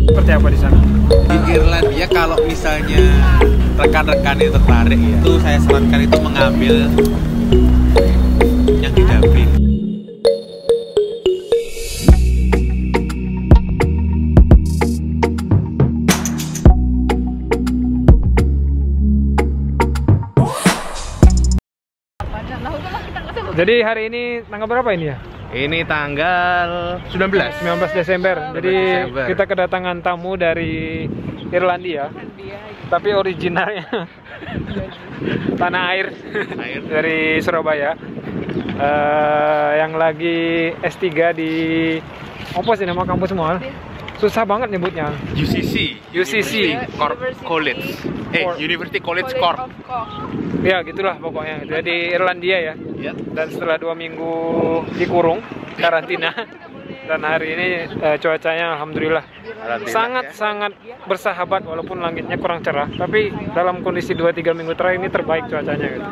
Seperti apa di sana? Di Irlandia kalau misalnya rekan-rekan itu tertarik ya, itu saya sarankan itu mengambil yang di Dublin. Jadi hari ini tanggal berapa ini ya? Ini tanggal 19 Desember. Jadi Desember. kita kedatangan tamu dari Irlandia. Tapi originalnya tanah air dari Surabaya. Yang lagi S3 di apa sih nama kampus mall? Susah banget nyebutnya. UCC University College Cork. Ya gitulah pokoknya. Jadi Irlandia ya. Ya. Dan setelah 2 minggu dikurung karantina dan hari ini cuacanya alhamdulillah sangat bersahabat walaupun langitnya kurang cerah, tapi dalam kondisi 2-3 minggu terakhir ini terbaik cuacanya gitu.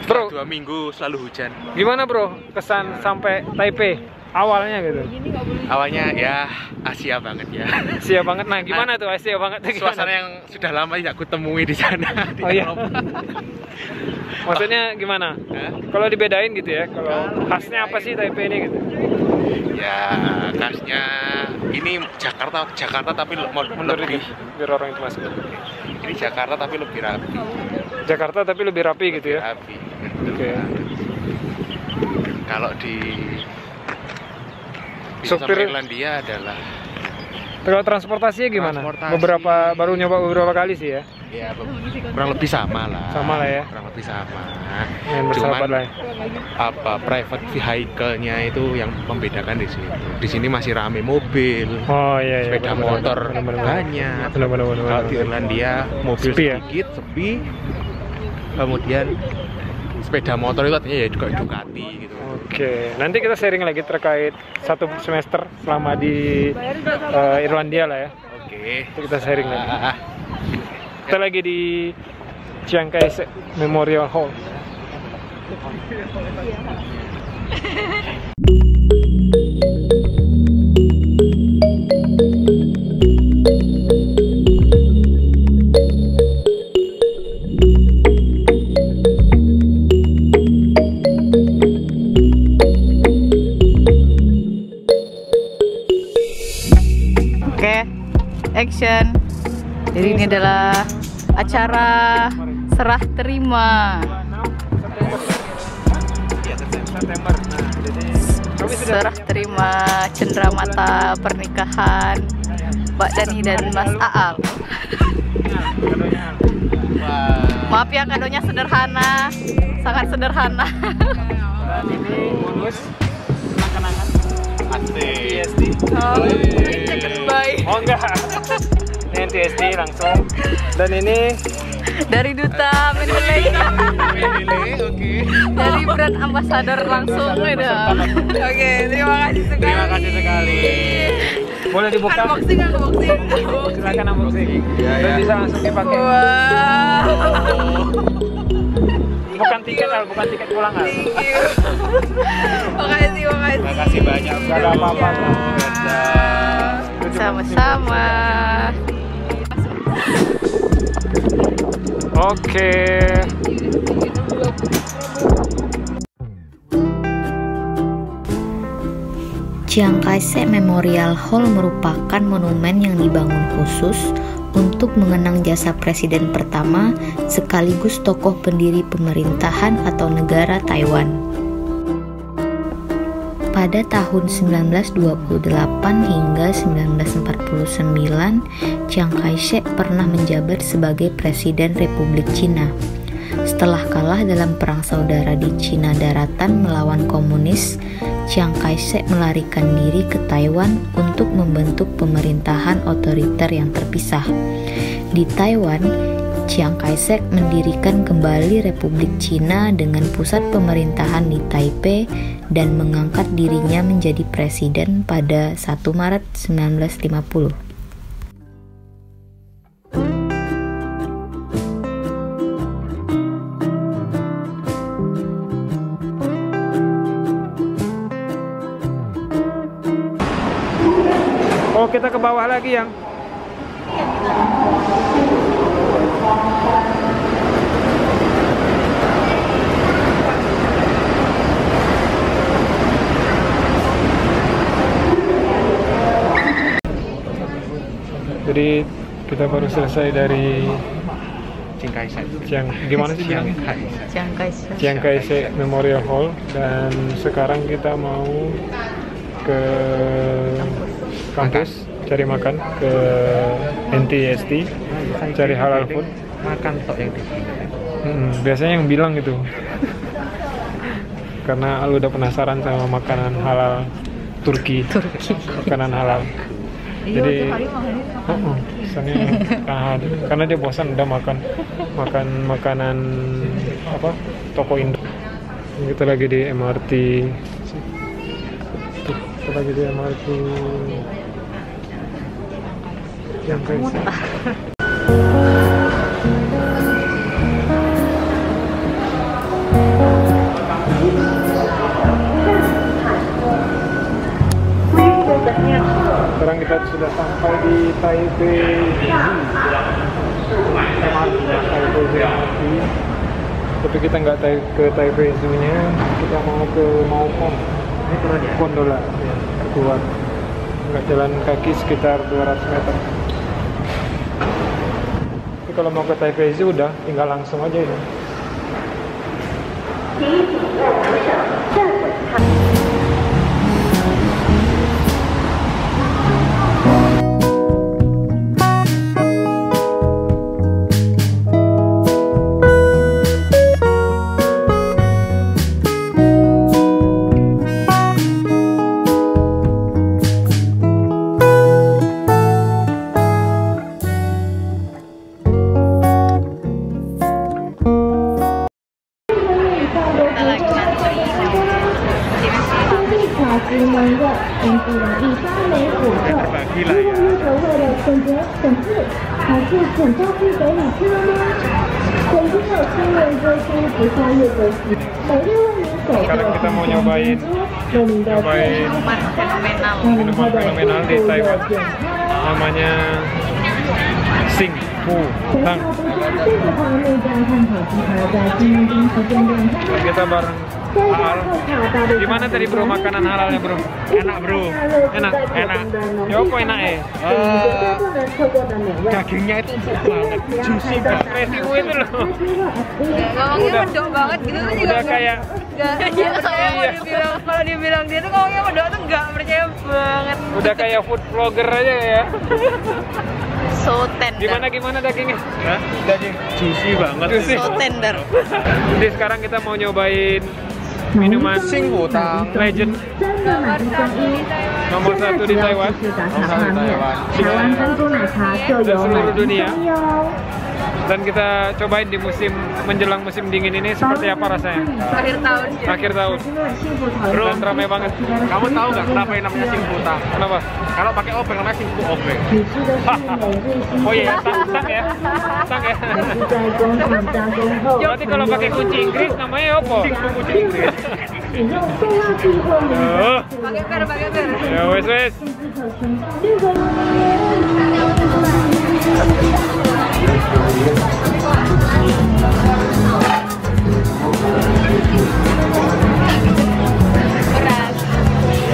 Bro, 2 minggu selalu hujan. gimana bro kesan sampai Taipei awalnya gitu? Awalnya ya Asia banget ya. Asia banget. Nah gimana tuh Asia banget tuh, gimana? Suasana yang sudah lama tidak kutemui di sana. Oh iya. Maksudnya gimana? Kalau dibedain gitu ya, kalau khasnya apa sih Taipei ini gitu? Ya khasnya ini Jakarta tapi Menurut lebih biar orang itu masuk. ini Jakarta tapi lebih rapi. Jakarta tapi lebih rapi gitu ya? Rapi. Oke. Kalau di Supir Irlandia adalah kalau transportasinya gimana? Transportasi. Baru nyoba beberapa kali sih ya. ya kurang lebih sama lah. Sama lah ya. Kurang lebih sama. Yang bersahabat Cuman lah. Ya. apa private vehicle-nya itu yang membedakan di sini. Di sini masih rame mobil. Oh iya. Sepeda motor banyak. Benar. Kalau di Irlandia mobil Sepi ya? sedikit, sepi. Kemudian sepeda motor itu artinya ya juga Ducati gitu. Oke, nanti kita sharing lagi terkait 1 semester selama di Irlandia lah ya. Oke. Nanti kita sharing lagi. Kita lagi di Chiang Kai-shek Memorial Hall. Oke, action. Jadi ini adalah acara serah terima. September. Nah, jadi kami sudah Serah terima cenderamata pernikahan Mbak Dani dan Mas Aal. kadonya. Maaf ya, kadonya sederhana, sangat sederhana. Dan ini bonus kenang-kenangan Asik. TSD. Oh, second buy Oh enggak. Ini TSD langsung. Dan ini dari Duta Mendeley. Oke. Dari brand ambassador langsung ya. Oke, terima kasih sekali. terima kasih sekali. Boleh dibuka? Unboxing. Silakan unboxing. Dan bisa langsung dipakai. Wow. Bukan tiket pulang Al. Thank you. Makasih. Terima kasih banyak. Gak ada apa-apa. Sama-sama. Oke. Chiang Kai-shek Memorial Hall merupakan monumen yang dibangun khusus untuk mengenang jasa presiden pertama sekaligus tokoh pendiri pemerintahan atau negara Taiwan. Pada tahun 1928 hingga 1949, Chiang Kai-shek pernah menjabat sebagai Presiden Republik Cina. Setelah kalah dalam Perang Saudara di Cina Daratan melawan komunis, Chiang Kai-shek melarikan diri ke Taiwan untuk membentuk pemerintahan otoriter yang terpisah. Di Taiwan, Chiang Kai-shek mendirikan kembali Republik Cina dengan pusat pemerintahan di Taipei dan mengangkat dirinya menjadi presiden pada 1 Maret 1950. kita ke bawah lagi yang. Jadi kita baru selesai dari gimana sih bilang? Chiang Kai-shek Memorial Hall, dan sekarang kita mau ke kampus cari makan, ke NTST cari halal food. Makan tok yang di sini. Biasanya yang bilang gitu. Karena lu udah penasaran sama makanan halal Turki. Makanan halal. Jadi karena dia bosan udah makan makanan apa toko Indo. Kita lagi di MRT. Kita lagi di MRT yang kayak sekarang kita sudah sampai di Taipei MRT, tapi kita nggak ke Taipei Zoo-nya, kita mau ke Maokong Gondola keluar, nggak jalan kaki sekitar 200 meter. Tapi kalau mau ke Taipei Zoo udah tinggal langsung aja ini. Sekarang kita mau nyobain minuman fenomenal di Taiwan, namanya Xing Fu Tang. Kita bareng halal. Gimana tadi bro makanan halalnya bro? Enak bro. Enak. Ya apa enak Dagingnya itu banget, juicy banget. Resiku itu loh. Ngomongnya mendok banget gitu kan juga. Udah kayak Kalau dibilang dia tuh ngomongnya mendok tuh nggak percaya banget. udah kayak food vlogger aja ya. So tender. Gimana dagingnya? Hah? Daging Juicy banget. Juicy. So tender. Jadi sekarang kita mau nyobain minuman Xing Fu Tang. Legend nomor 1 di Taiwan. Dan seluruh dunia. Dan kita cobain di menjelang musim dingin ini seperti apa rasanya? Akhir tahun. Bro, dan ramai banget. Kamu tahu nggak kenapa yang namanya Xing Fu Tang? Kenapa? Kalau pakai obeng namanya Xing Fu obeng. Oh iya, tang ya. Berarti kalau pakai kunci Inggris namanya apa? Xing Fu kunci Inggris. Pakai per. Ya wes.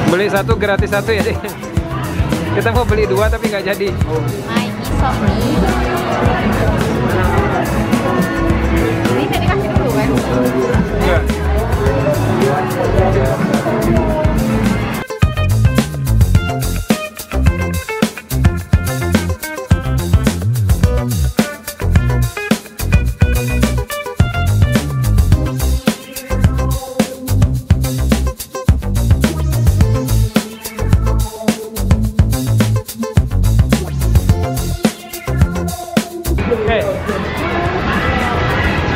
Beli satu gratis satu ya deh. Kita mau beli 2 tapi nggak jadi. Ini saya dikasih dulu kan? Enggak.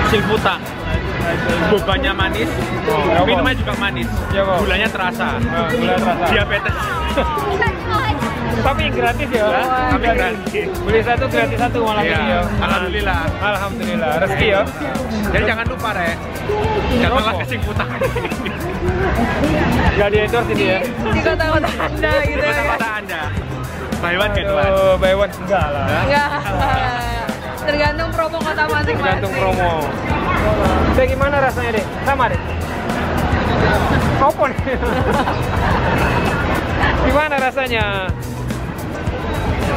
Xing Fu Tang. Bobanya manis, minumnya juga manis, gulanya terasa, diabetes. Tapi gratis ya? Tapi gratis. Beli 1 gratis 1 malam ini ya? Alhamdulillah. Alhamdulillah, rezeki ya. Jadi jangan lupa Rek, janganlah ke Xing Fu Tang. Gak di endorse ini ya? Di kota-kota Anda gitu Di ya? kota-kota Anda. Buy one get one. Oh, buy one enggak lah. Enggak. Tergantung promo kota masing-masing. Tergantung promo. Dek, gimana rasanya, Dek? Sama, Dek? Apa nih? Gimana rasanya?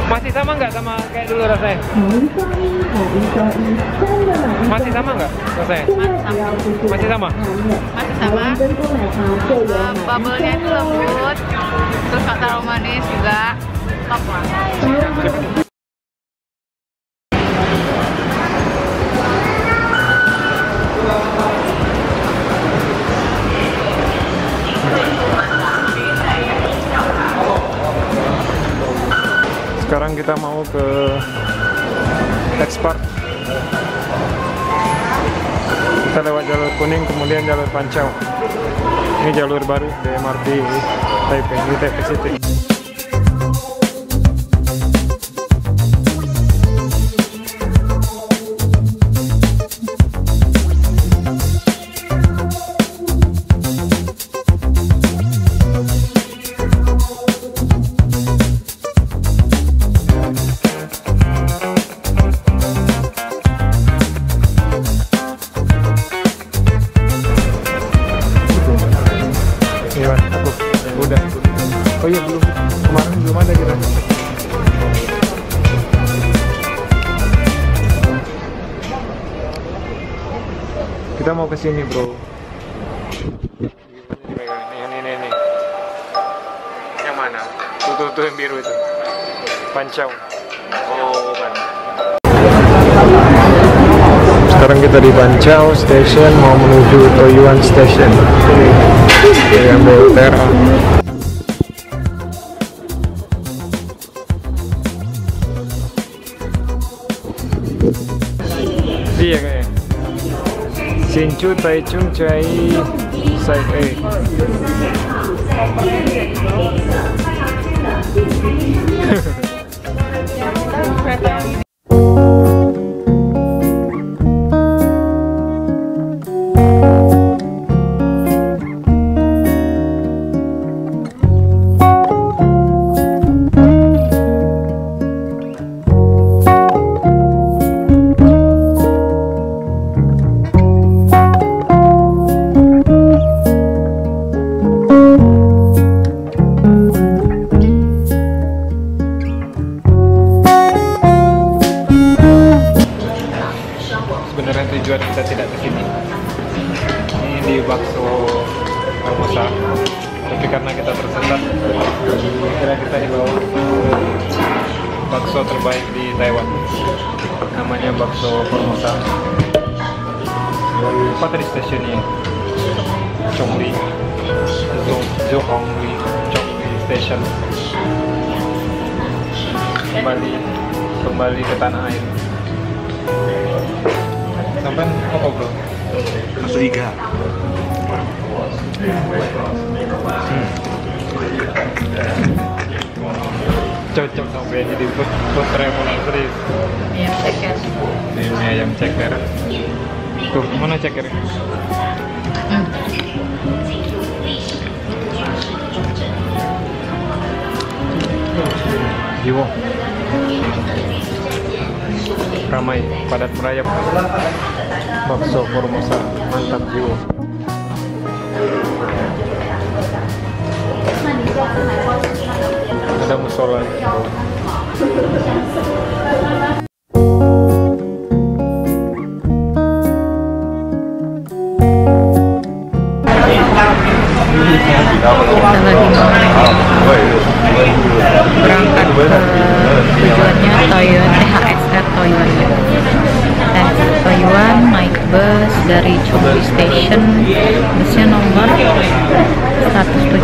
Masih sama nggak sama kayak dulu rasanya? Masih sama nggak rasanya? Masih sama? Masih sama. Bubble-nya itu lembut, terus nggak terlalu manis juga. Top lah. Sekarang kita mau ke X-Park. Kita lewat jalur kuning, kemudian jalur Pancau. Ini jalur baru di MRT Taipei, di Taipei City. Oh iya, belum, kemarin belum ada kita. Kita mau ke sini, bro. Ini. Yang mana? Tuh yang biru itu. Pancau. Oh, Pancau. Sekarang kita di Pancau Station, mau menuju Taoyuan Station. Yang BTRA. Iya kayaknya. Sinchu, Taichung, Chai, Side A. Sebenarnya tujuan kita tidak ke sini. Ini di Bakso Formosa. Tapi karena kita tersesat, kira kita dibawa bakso terbaik di Taiwan. Namanya Bakso Formosa. Apa tadi stasiunnya? Chongli, Zhongli, Chongli Station. Kembali ke tanah air. Sampai apa, bro? Masuk iga. Cocok sampai jadi food travel serius. Ayam ceker. Ini ayam ceker. Tuh, mana ceker? Jiwo. Ramai, padat merayap. Bakso Formosa, mantap jiwo. Ada musola. Berangkat ke tujuannya Taoyuan, THXR Taoyuan. Taoyuan naik bus dari Chongli Station, busnya nomor 170.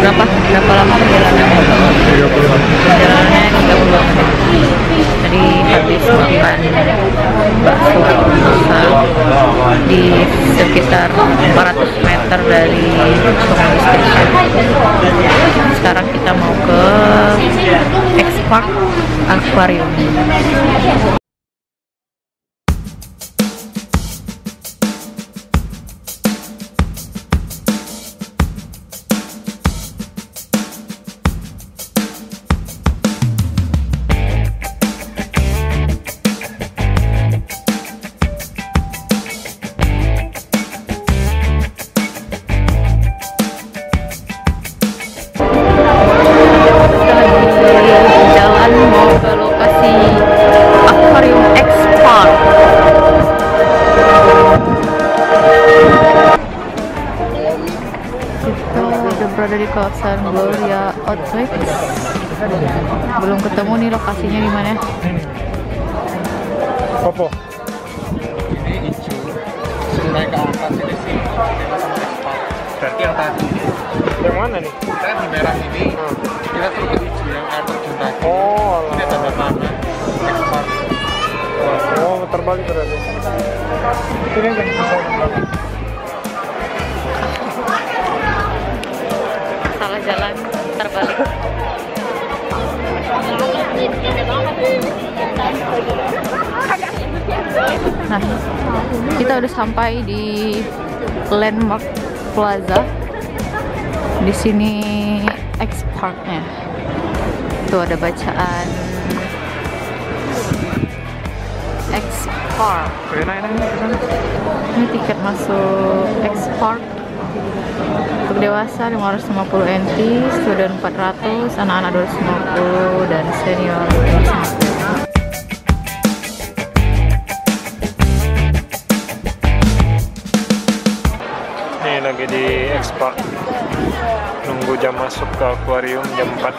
Berapa lama perjalanannya? Perjalanannya 30 menit. Tadi habis makan bakso Formosa di sekitar 400 meter dari Chongli Station. Sekarang kita mau ke X-Park Aquarium. di kawasan Gloria Outback. Belum ketemu nih lokasinya di mana. Popo. Ini hijau. Suruh naik ke atas ini sih. Berarti yang tadi. Yang mana nih? Kita di merah ini. Kita turun ke hijau yang air terjun tadi. Oh, Ini tanda-tanda. Expert. oh terbalik berarti. Ini kan bisa terbalik. Salah jalan, terbalik. Nah, kita udah sampai di Landmark Plaza. Di sini X Park-nya. Tuh ada bacaan X Park. Ini tiket masuk X Park. Untuk dewasa 550 NT, student 400, anak-anak 250 dan senior 250. Ini lagi di X Park. Nunggu jam masuk ke akuarium jam 4.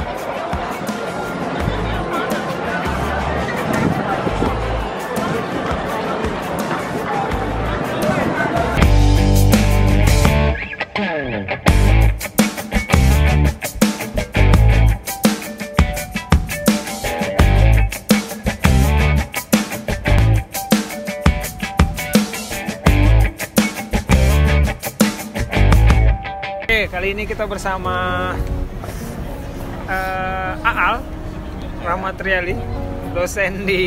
Kali ini kita bersama Aal Ramatriali, dosen di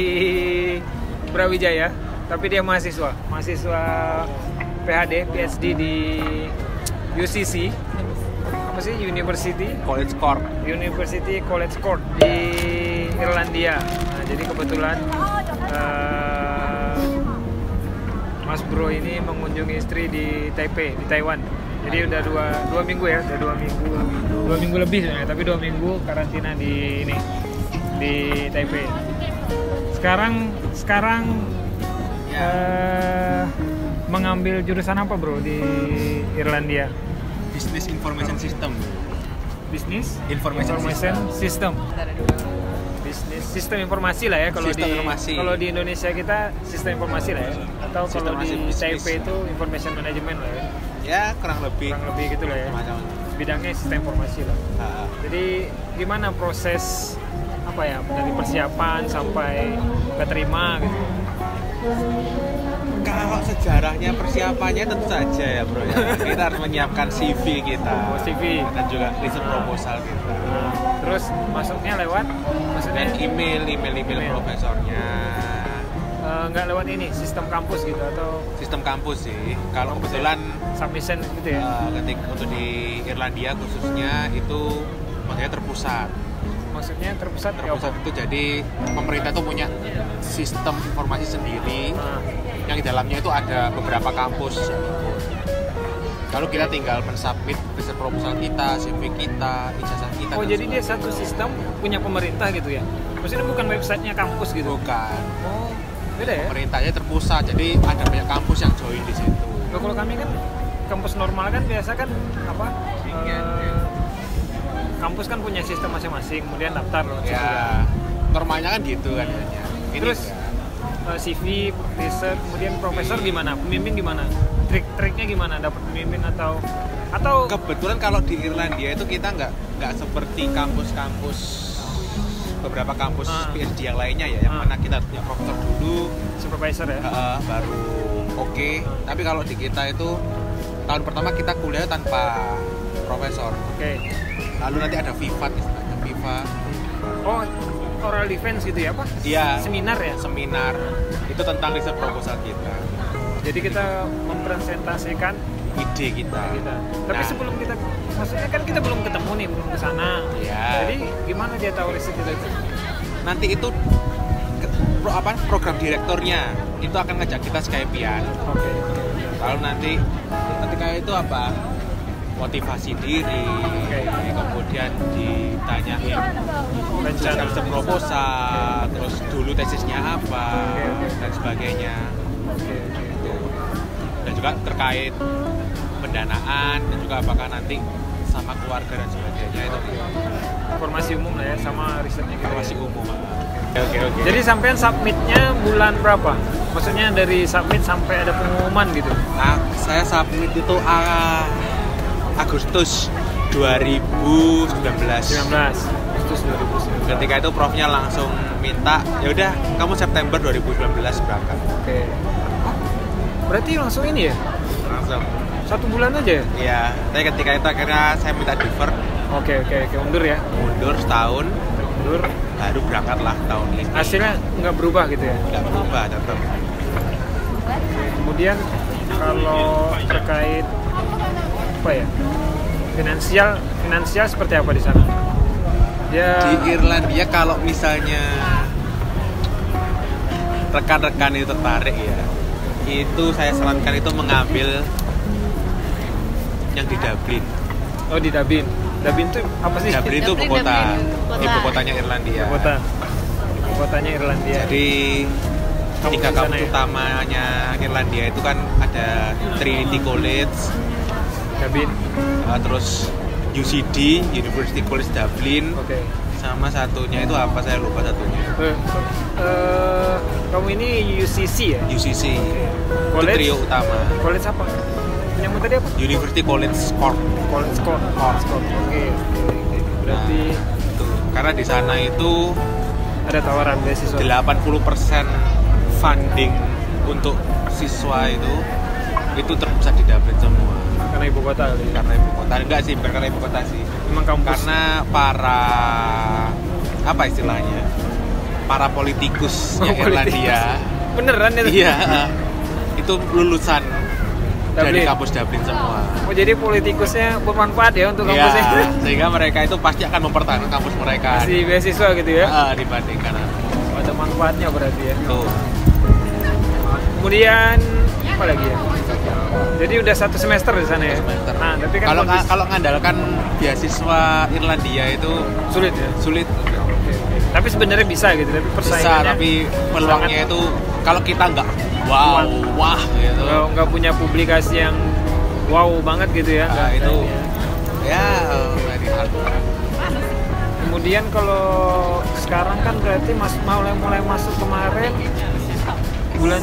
Brawijaya, tapi dia mahasiswa PhD, PhD di UCC, apa sih, University College Court di Irlandia. Nah, jadi kebetulan Mas Bro ini mengunjungi istri di Taipei, di Taiwan. Jadi udah dua minggu ya, udah 2 minggu lebih sebenarnya, tapi 2 minggu karantina di Taipei. Sekarang mengambil jurusan apa bro di Irlandia? Business Information System. Business Information System. Bisnis sistem informasi lah ya, kalau di Indonesia kita sistem informasi lah ya, atau kalau di Taipei itu information management lah ya. Ya kurang lebih gitu lah ya. Bidangnya sistem informasi lah. Jadi gimana proses apa ya, dari persiapan sampai keterima gitu? Kalau sejarahnya persiapannya tentu saja ya bro ya. Kita harus menyiapkan CV kita, CV dan juga riset proposal kita. Terus masuknya lewat, maksudnya email profesornya. Nggak lewat ini sistem kampus gitu atau sistem kampus sih. Kalau kebetulan submission gitu ya. Ketika untuk di Irlandia khususnya itu makanya terpusat. Maksudnya terpusat itu jadi pemerintah tuh punya sistem informasi sendiri yang di dalamnya itu ada beberapa kampus. Kalau kita tinggal mensubmit riset proposal kita, CV kita, ijazah kita. Oh jadi dia satu sistem punya pemerintah gitu ya? Maksudnya bukan websitenya kampus gitu? Bukan. Oh beda ya? Pemerintahnya terpusat, jadi ada banyak kampus yang join di situ. Kalau kami kan kampus normal kan biasa kan apa? Kampus kan punya sistem masing-masing, kemudian daftar loh. Ya, normalnya kan gitu kan. Terus CV, riset, kemudian profesor gimana? Pembimbing gimana? Trik-triknya gimana? Dapat pembimbing atau kebetulan kalau di Irlandia itu kita nggak seperti kampus-kampus beberapa kampus PhD yang lainnya ya, yang mana kita punya profesor dulu, supervisor ya, baru oke. Tapi kalau di kita itu tahun pertama kita kuliah tanpa profesor. Oke. Lalu nanti ada viva istilahnya, viva. Oh, oral defense gitu ya, apa? Iya. Seminar ya? Seminar. Itu tentang riset proposal kita. Jadi kita mempresentasikan ide kita. Tapi sebelum kita, maksudnya kan kita belum ketemu nih, belum ke sana. Ya. Jadi gimana dia tahu riset kita itu? Nanti itu program direkturnya itu akan ngajak kita Skype-an. Oke. Lalu nanti ketika itu apa? Motivasi diri. Kemudian ditanyain rencana riset proposal, terus dulu tesisnya apa, dan sebagainya. Dan juga terkait pendanaan dan juga apakah nanti sama keluarga dan sebagainya itu. Informasi umum lah ya, sama risetnya gitu. Informasi umum. Oke. Jadi sampean submitnya bulan berapa? Maksudnya dari submit sampai ada pengumuman gitu? Nah, saya submit itu Agustus 2019. 19. Agustus 2019. Ketika itu profnya langsung minta, ya udah kamu September 2019 berangkat. Oke. Berarti langsung ini ya? Langsung. 1 bulan aja ya? Iya, tapi ketika itu akhirnya saya minta defer. Oke, mundur ya? Mundur setahun, Mundur. baru berangkatlah tahun ini. Hasilnya nggak berubah gitu ya? Nggak berubah tetap. Kemudian kalau terkait apa ya? Finansial seperti apa di sana? Di Irlandia kalau misalnya rekan-rekan itu tertarik ya, itu saya sarankan itu mengambil yang di Dublin. Oh, di Dublin. Dublin itu apa sih? Dublin itu ibu kotanya Irlandia. Ibu kotanya Irlandia. Jadi Kampus 3 di sana kampus ya? utamanya Irlandia itu kan ada Trinity College, Dublin. terus UCD, University College Dublin, Oke. sama satunya itu apa saya lupa satunya. Kamu ini UCC ya? UCC. Itu College? trio utama. College apa? Yang tadi apa? University College Cork. College Cork. Oke. Berarti Itu. Karena di sana itu ada tawaran beasiswa. 80% funding untuk siswa itu terpusat di Dublin semua. Karena ibu kota kali ya? Karena ibu kota enggak sih, bukan karena ibu kota sih. Memang kampus. Karena para apa istilahnya? Para politikusnya Irlandia. Beneran itu? Iya. Itu lulusan dari Dublin. kampus Dublin semua. Oh, jadi politikusnya bermanfaat ya untuk Iya, kampusnya? sehingga mereka itu pasti akan mempertahankan kampus mereka. Kasih beasiswa gitu ya? Dibandingkan Ada manfaatnya berarti ya? tuh. Kemudian apa lagi ya? Jadi udah 1 semester di sana ya? Semester. Nah, tapi kan Kalau kondisi- kalau ngandalkan beasiswa Irlandia itu sulit ya? sulit. Tapi sebenarnya bisa gitu, tapi Bisa, persaingannya tapi peluangnya itu kalau kita nggak wah gitu. kalau nggak punya publikasi yang wow banget gitu ya? Nah, nggak- itu ya dari hal. Kemudian kalau sekarang kan berarti mulai masuk kemarin bulan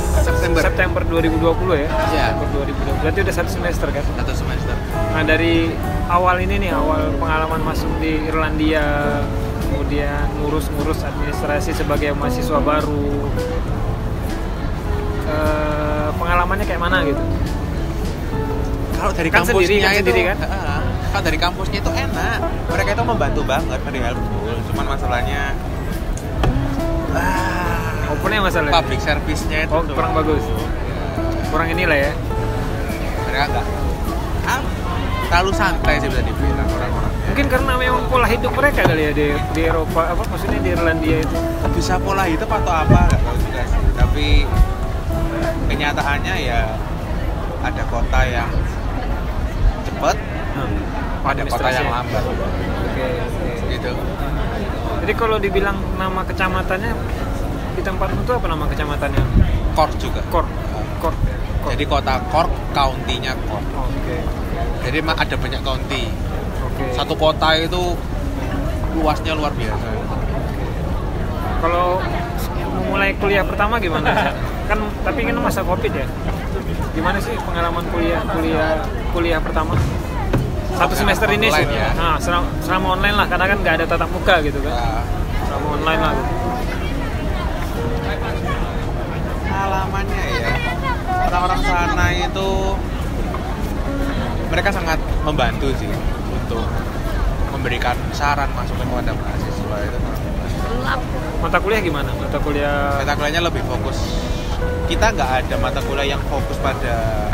September 2020 ya? Iya. September 2020. Berarti udah 1 semester kan? 1 semester. Nah, dari awal ini nih, awal pengalaman masuk di Irlandia, kemudian ngurus administrasi sebagai mahasiswa baru, pengalamannya kayak mana gitu? Kalau dari Kan sendiri kampusnya itu kan? kalau dari kampusnya itu enak. Mereka itu membantu banget, very helpful. Cuman masalahnya Opennya masalahnya? public service-nya itu kurang bagus, kurang inilah ya. mereka nggak terlalu santai sih bisa dibilang orang-orang. Mungkin karena memang pola hidup mereka kali ya di Eropa, apa maksudnya di Irlandia itu. Bisa pola hidup atau apa nggak tahu juga sih. Tapi kenyataannya ya ada kota yang cepat, ada kota yang lambat. Oke. Gitu. Jadi kalau dibilang nama kecamatannya di tempatmu itu apa nama kecamatannya? Cork juga. Cork. Jadi kota Cork, county-nya Cork. Oke. Jadi ada banyak county. Oke. Satu kota itu luasnya luar biasa. Kalau mulai kuliah pertama gimana? Kan tapi kan masa Covid ya. Gimana sih pengalaman kuliah pertama? 1 semester ini sih. Online ya. Nah, selama online lah, karena kan nggak ada tatap muka gitu kan. Nah, Selama online lah gitu. pengalamannya ya, orang-orang sana itu mereka sangat membantu sih untuk memberikan saran masukan kepada mahasiswa itu. Mata kuliah gimana? Mata Kuliahnya lebih fokus. Kita nggak ada mata kuliah yang fokus pada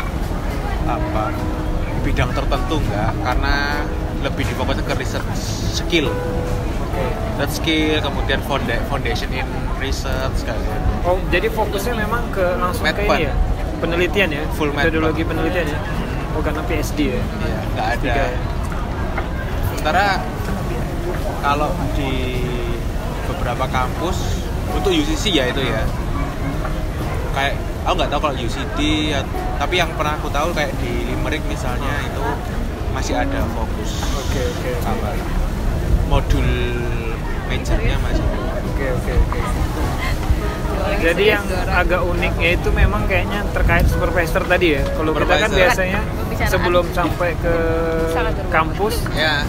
bidang tertentu nggak, karena lebih difokuskan ke research skill. That skill, kemudian foundation in research kayak gitu. Oh, jadi fokusnya memang langsung ke ini ya? Penelitian ya? Full metodologi penelitian ya? Oh, karena PhD ya? Iya, nggak ada. Ya? Sementara kalau di beberapa kampus untuk UCC ya itu ya, kayak aku nggak tahu kalau UCD ya, tapi yang pernah aku tahu kayak di Limerick misalnya itu masih ada fokus. Oke. Sama modul majornya masih. Oke. Jadi yang agak uniknya itu memang kayaknya terkait supervisor tadi ya. Kalau kita kan Supervisor. biasanya sebelum sampai ke kampus Ya,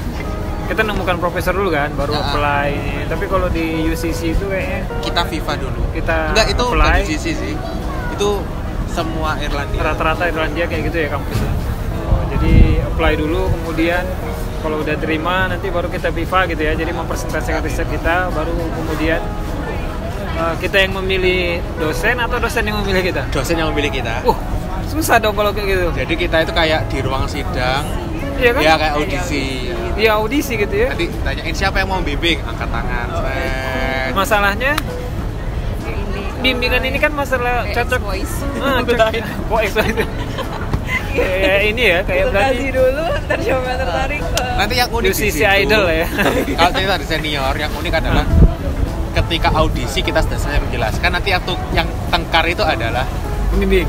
kita nemukan profesor dulu kan, baru Ya. apply. Tapi kalau di UCC itu kayaknya kita FIFA dulu. kita Enggak, itu apply. bukan UCC sih. Itu semua Irlandia. Rata-rata Irlandia kayak gitu ya kampusnya. Oh, jadi apply dulu, kemudian kalau udah terima nanti baru kita FIFA gitu ya. Jadi mempresentasikan riset kita, baru kemudian kita yang memilih dosen atau dosen yang memilih kita. Dosen yang memilih kita. Susah dong kalau kayak gitu. Jadi kita itu kayak di ruang sidang. Iya kan? Ya kayak audisi. Iya audisi gitu ya. Nanti tanyain siapa yang mau bimbing, angkat tangan. Set. Masalahnya bimbingan ini kan masalah cocok. Voice itu. Kayak ini ya, kayak berarti dulu, ntar siapa yang tertarik Nanti yang unik di UCC situ. Idol ya. Kalau kita di senior, yang unik adalah ketika audisi kita sudah selesai menjelaskan, nanti yang tengkar itu adalah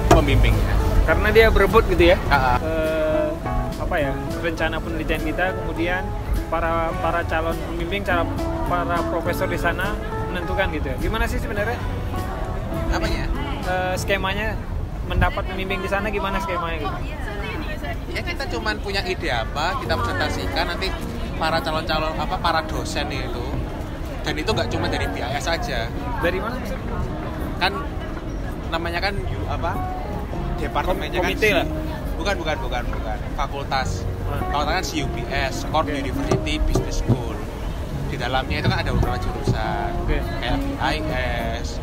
pembimbingnya. Karena dia berebut gitu ya. Ah, Apa ya, rencana penelitian kita, kemudian para calon pembimbing, para profesor di sana menentukan gitu ya. Gimana sih sebenarnya apanya? skemanya mendapat pembimbing di sana, gimana skemanya gitu? Ya kita cuman punya ide apa, kita presentasikan, nanti para calon-calon para dosen itu, dan itu nggak cuma dari BIS saja. Dari mana sih? Kan namanya kan departemennya Komite kan lah. bukan fakultas. Fakultas kan CUBS, Cork Oke. University Business School. Di dalamnya itu kan ada beberapa jurusan, Oke. kayak BIS,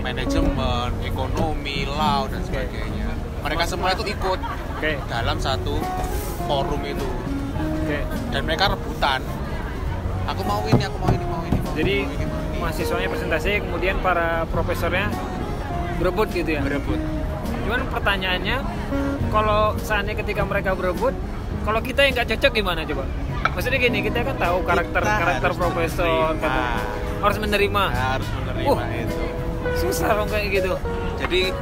manajemen, ekonomi, law dan sebagainya. Mereka semua itu ikut Oke. dalam satu forum itu, dan mereka rebutan. Aku mau ini. Jadi mahasiswanya presentasi, kemudian para profesornya berebut gitu ya. berebut. Cuman pertanyaannya, kalau seandainya ketika mereka berebut, kalau kita yang nggak cocok gimana coba? Maksudnya gini, kita kan tahu karakter harus profesor, menerima. harus menerima. Harus menerima itu. Susah dong kayak gitu Jadi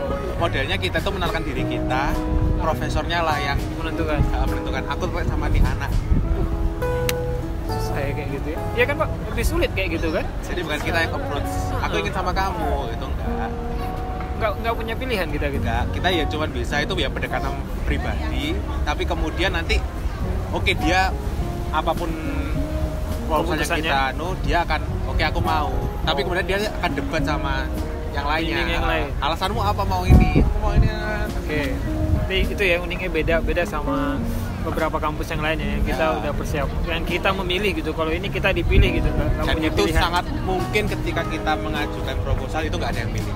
modelnya kita tuh mengenalkan diri kita, profesornya lah yang menentukan. menentukan aku tuh sama nih anak. Susah ya kayak gitu ya. Iya kan Pak, lebih sulit kayak gitu kan? Jadi bukan kita yang approach, aku ingin sama kamu, itu enggak. Nggak punya pilihan kita gitu. Enggak, kita ya cuma bisa itu ya pendekatan pribadi, tapi kemudian nanti oke, dia apapun proposalnya Keputusannya. kita dia akan oke, aku mau. Tapi kemudian dia akan debat sama yang lainnya. Yang lain. Alasanmu apa mau ini? Aku mau ini. Oke. Jadi itu ya uniknya beda sama beberapa kampus yang lainnya yang kita Ya. udah persiap, yang kita memilih gitu. Kalau ini kita dipilih gitu, nggak Dan punya itu pilihan. sangat mungkin ketika kita mengajukan proposal itu nggak ada yang pilih.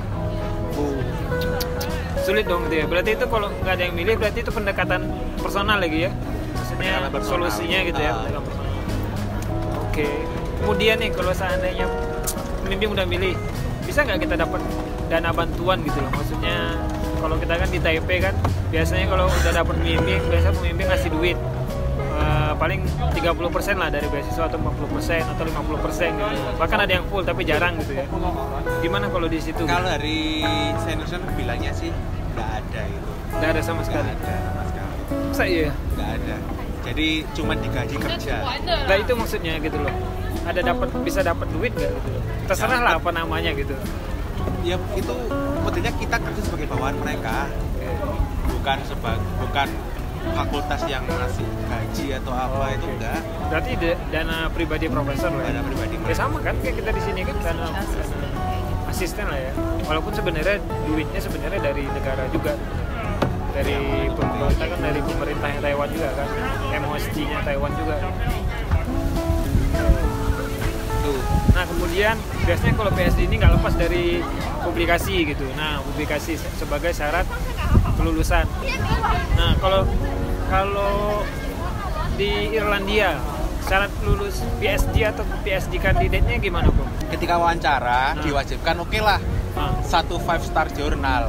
Sulit dong gitu ya. Berarti itu kalau nggak ada yang milih, berarti itu pendekatan personal lagi ya. Maksudnya Pendekatan personal. solusinya gitu ya. Ah. pendekatan personal. Oke. Kemudian nih kalau seandainya pembimbing udah milih, bisa nggak kita dapat dana bantuan gitu loh? Maksudnya kalau kita kan di Taipei kan biasanya kalau udah dapat pembimbing, biasanya pembimbing ngasih duit. Paling 30% lah dari beasiswa, atau 40% atau 50% gitu. Bahkan ada yang full tapi jarang gitu ya. Gimana kalau di situ? Kalau dari senior bilangnya sih nggak ada itu. Nggak ada sama sekali. Nggak ada sama sekali. Masa iya? Nggak ada. Jadi cuma digaji kerja. Nah itu maksudnya gitu loh. Ada bisa dapat duit nggak gitu loh. Terserah lah apa namanya gitu. Ya itu modelnya kita kerja sebagai bawahan mereka, bukan fakultas yang ngasih gaji atau apa. Itu enggak. Berarti dana pribadi profesor lah. Dana pribadi Ya sama kan kayak kita di sini kan dana asisten lah ya. Walaupun sebenarnya duitnya sebenarnya dari negara juga. Dari pemerintah kan, dari pemerintahnya Taiwan juga kan. MOST-nya Taiwan juga. Tuh. Nah kemudian biasanya kalau PSD ini nggak lepas dari publikasi gitu. Nah publikasi sebagai syarat kelulusan. Nah kalau di Irlandia syarat lulus PSD atau PSD kandidatnya gimana Bro? Ketika wawancara diwajibkan oke lah Nah, 1 5-star jurnal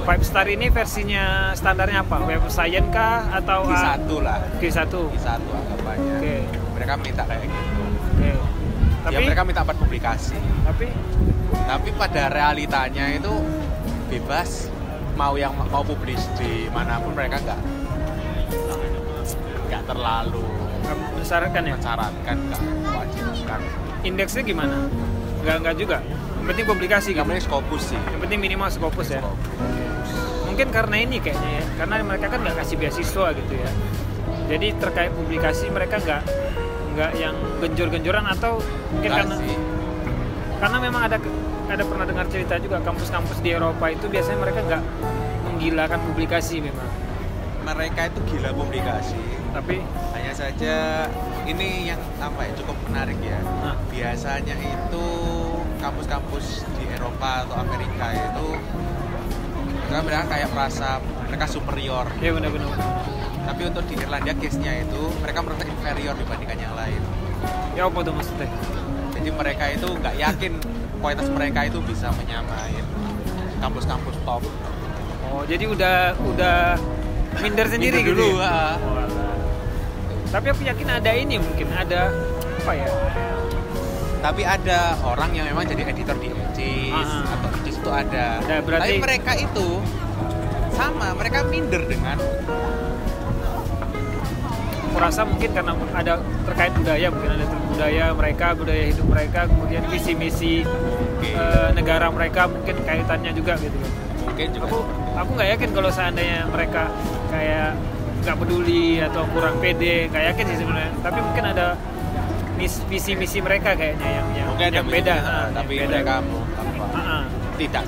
5 star ini versinya standarnya apa? Web Science kah atau Q1 lah. Q1? Q1 anggapannya. Oke. Mereka minta kayak gitu. Oke. Tapi Ya mereka minta 4 publikasi. tapi Pada realitanya itu bebas mau publis di manapun, mereka nggak nggak terlalu Mensyaratkan ya. mensyaratkan, nggak mewajibkan. Indeksnya gimana? Nggak juga. Yang penting publikasi Yang gitu. penting Scopus sih. Yang penting minimal Scopus ya. Mungkin karena ini kayaknya ya, karena mereka kan nggak kasih beasiswa gitu ya. Jadi terkait publikasi mereka nggak yang genjor-genjoran, atau mungkin Nggak karena sih. karena memang ada pernah dengar cerita juga kampus-kampus di Eropa itu biasanya mereka nggak menggilakan publikasi memang. Mereka itu gila publikasi, Tapi hanya saja ini yang cukup menarik ya. Nah. Biasanya itu kampus-kampus di Eropa atau Amerika itu mereka kayak merasa mereka superior. ya benar-benar. Tapi untuk di Irlandia case-nya itu mereka merasa inferior dibandingkan yang lain. Ya apa tuh maksudnya? Jadi mereka itu nggak yakin kualitas mereka itu bisa menyamain kampus-kampus top. Oh, jadi udah minder sendiri Minder gitu. dulu, Ya? Oh, alah. Tapi aku yakin ada ini, mungkin ada apa ya? Tapi ada orang yang memang jadi editor di MCs atau MCs itu ada. Nah, berarti- Tapi mereka itu sama, mereka minder dengan Aku rasa mungkin karena ada terkait budaya, mungkin ada budaya hidup mereka, kemudian visi misi negara mereka mungkin kaitannya juga gitu. mungkin juga. Aku nggak yakin kalau seandainya mereka kayak nggak peduli atau kurang pede, nggak yakin sih sebenarnya. Tapi mungkin ada visi misi mereka kayaknya Mungkin ada yang beda. tapi yang beda. mereka tidak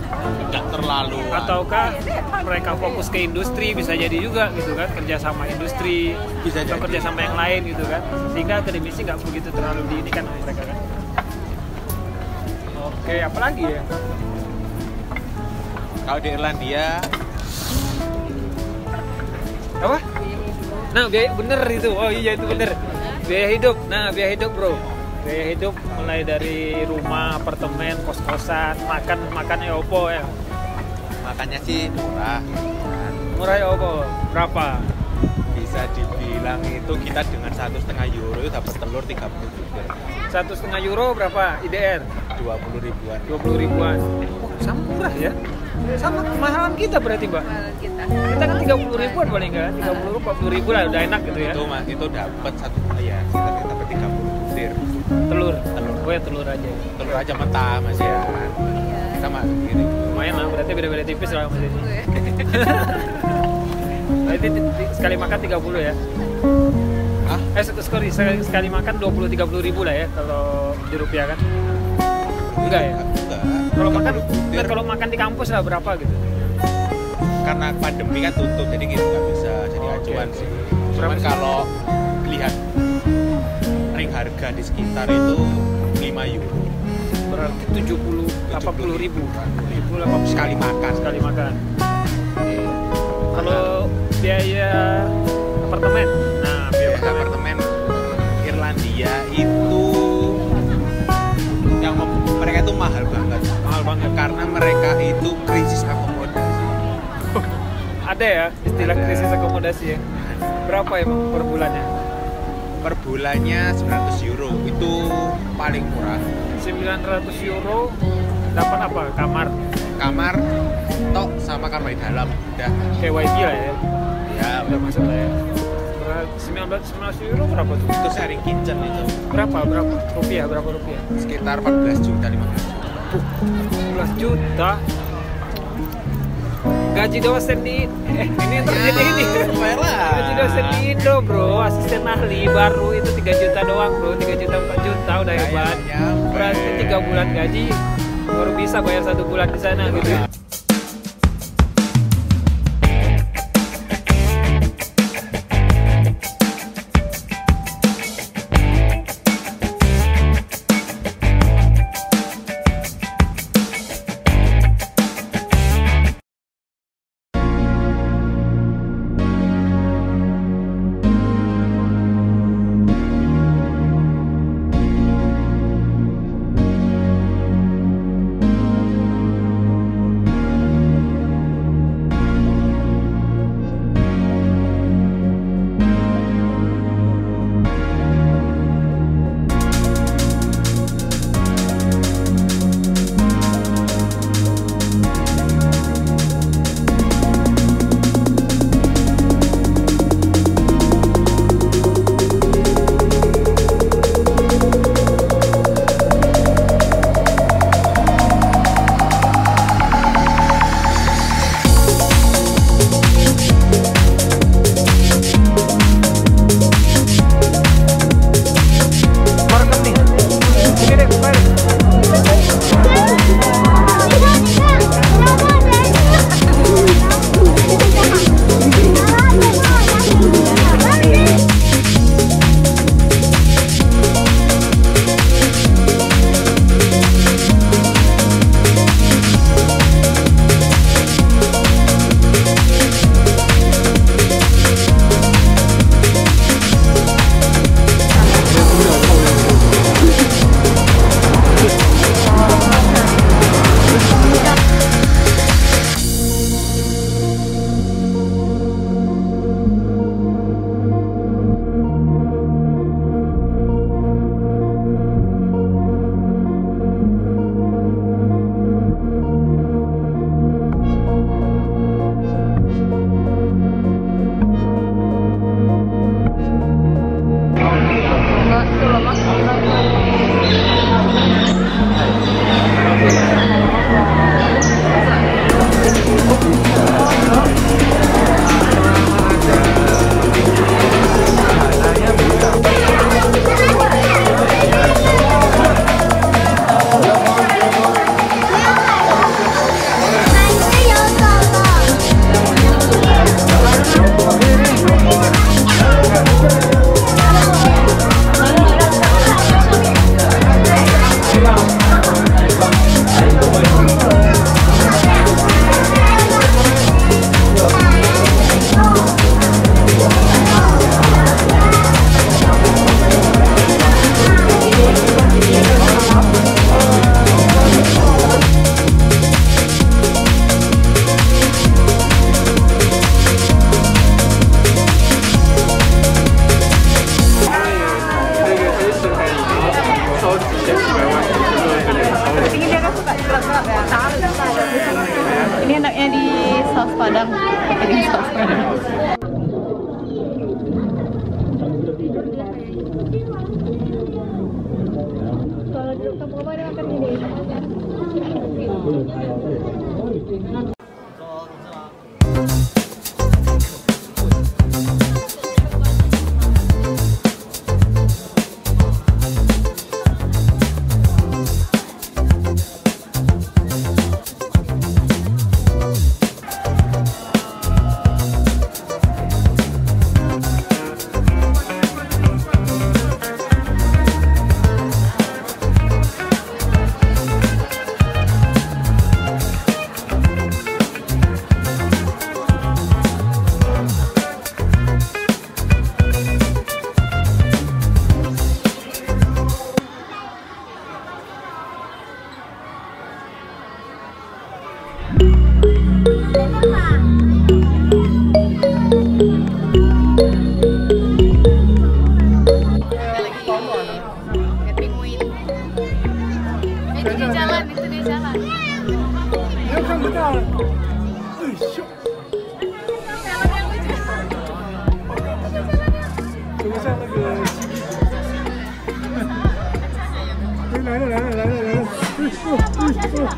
terlalu. Ataukah mereka fokus ke industri, bisa jadi juga gitu kan, kerja sama industri Bisa atau jadi. kerja sama yang lain gitu kan, sehingga akademisi nggak begitu terlalu diinikan sama mereka kan. Oke, apalagi ya? Kalau di Irlandia Apa? Nah, biaya bener itu. Oh iya itu bener. Biaya hidup. Nah, biaya hidup bro. Biaya hidup mulai dari rumah, apartemen, kos-kosan, makannya opo ya. makannya sih murah. Murah ya opo? Berapa? Bisa dibilang itu kita dengan €1,5 itu dapat telur 30 butir. €1,5 berapa? IDR? 20 ribuan. 20 ribuan. Oh, sama murah ya? Sama kemahalan kita berarti mbak? Kita. Kita kan 30 ribuan paling nggak? 30 40 ribu lah udah enak gitu ya? Itu dapat satu kita dapat 30 butir. Telur? Oh ya telur aja. Telur aja mentah Mas ya. Sama gini. Lumayan lah, berarti beda-beda tipis lah Mas ini. Berarti sekali makan 30 ya? Hah? Sekali makan 20-30 ribu lah ya kalau di rupiah kan? Enggak ya? Enggak. Kalau makan, butir. kalau makan di kampus lah berapa gitu? Karena pandemi kan tutup jadi kita nggak bisa jadi acuan Oke. sih. Cuman Berapa sih? kalau lihat ring harga di sekitar itu €5. Berarti 80 ribu. 80 Sekali makan. sekali makan. Kalau biaya apartemen, nah biaya Biaya apartemen apartemen Irlandia itu yang mereka itu mahal banget karena mereka itu krisis akomodasi. ada ya istilah Ada. krisis akomodasi ya. Berapa emang per bulannya? Per bulannya €900 itu paling murah. €900 dapat apa? Kamar tok sama kamar di dalam udah Kayak wifi lah ya. ya Udah masuk lah ya. €19 berapa tuh? itu sharing kitchen itu Berapa rupiah? Berapa rupiah? sekitar 14,5 juta. 11 juta. Gaji dosen di ini terjadi ini. lumayan lah. Gaji dosen di Indo bro, asisten ahli baru itu 3 juta doang bro, 3 juta 4 juta udah hebat. Nyampe. Berarti 3 bulan gaji baru bisa bayar 1 bulan di sana gitu. Iya.